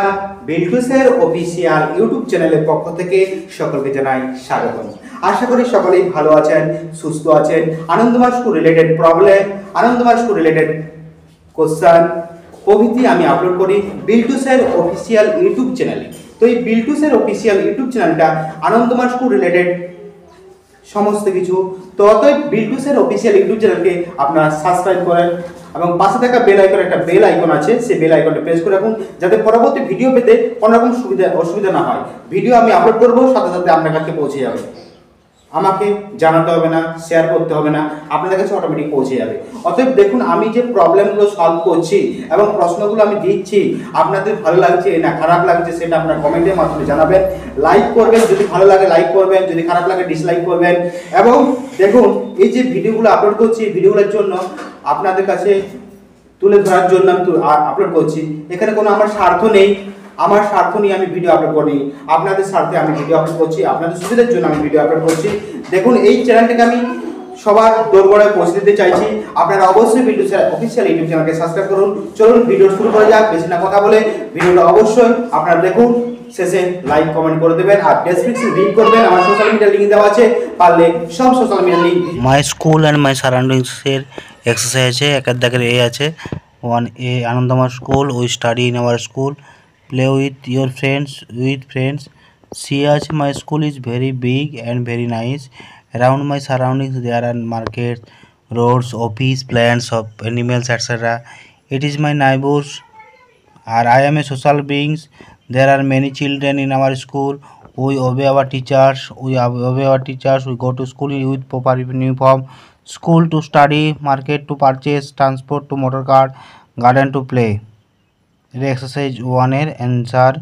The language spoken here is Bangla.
আর বিল্টুসের অফিসিয়াল ইউটিউব চ্যানেলের পক্ষ থেকে সকলকে জানাই স্বাগতম। আশা করি সকলেই ভালো আছেন, সুস্থ আছেন। আনন্দময় স্কুল রিলেটেড প্রবলেম, আনন্দময় স্কুল রিলেটেড কোশ্চেন প্রভৃতি আমি আপলোড করি বিল্টুসের অফিসিয়াল ইউটিউব চ্যানেলে। তো এই বিল্টুসের অফিসিয়াল ইউটিউব চ্যানেলটা আনন্দময় স্কুল রিলেটেড সমস্ত কিছু। তো অতএব বিল্টুসের অফিসিয়াল ইউটিউব চ্যানেলকে আপনারা সাবস্ক্রাইব করেন এবং পাশে থাকা বেল আইকন, একটা বেল আইকন আছে, সেই বেল আইকনটা প্রেস করে রাখুন যাতে পরবর্তী ভিডিও পেতে কোনো রকম অসুবিধা না হয়। ভিডিও আমি আপলোড করবো সাথে সাথে আপনার কাছে পৌঁছে যাবে, আমাকে জানাতে হবে না, শেয়ার করতে হবে না, আপনাদের কাছে অটোমেটিক পৌঁছে যাবে। অতএব দেখুন, আমি যে প্রবলেমগুলো সলভ করছি এবং প্রশ্নগুলো আমি দিচ্ছি, আপনাদের ভালো লাগছে না খারাপ লাগছে সেটা আপনার কমেন্টের মাধ্যমে জানাবেন। লাইক করবেন, যদি ভালো লাগে লাইক করবেন, যদি খারাপ লাগে ডিসলাইক করবেন। এবং দেখুন, এই যে ভিডিওগুলো আপলোড করছি, ভিডিওগুলোর জন্য আপনাদের কাছে তুলে ধরার জন্য আমি আপলোড করছি। এখানে কোনো আমার স্বার্থ নেই, আমার স্বার্থ নিয়ে আমি ভিডিও আপলোড করি, আপনাদের স্বার্থে আমি ভিডিও আপলোড করছি, আপনাদের সুবিধার জন্য আমি ভিডিও আপলোড করছি। দেখুন, এই চ্যানেলটাকে আমি সবার দোরগোড়ায় পৌঁছে দিতে চাইছি। আপনারা অবশ্যই বিল্টুসের অফিসিয়াল ইউটিউব চ্যানেলকে সাবস্ক্রাইব করুন। চলুন ভিডিও শুরু করা যাক। বেশি না কথা বলে ভিডিওটা অবশ্যই আপনারা দেখুন, শেষে লাইক কমেন্ট করে দেবেন আর ডেসক্রিপশন লিংক করবেন, আমার সোশ্যাল মিডিয়া লিংক দেওয়া আছে, পারলে সব social media link. My school and my সারাউন্ডিংসের এক্সারসাইজ আছে। একের দাগের এ আছে 1A আনন্দময় school. We study in our school, play with your friends. সি আছে my school is very big and very nice. Around my surroundings there are market, roads, office, plants of animals, etc. It is my neighbors, and I am a social being. There are many children in our school. We obey our teachers. We go to school with proper uniform. School to study, market to purchase, transport to motor car, garden to play. এটা এক্সারসাইজ 1 এর অ্যান্সার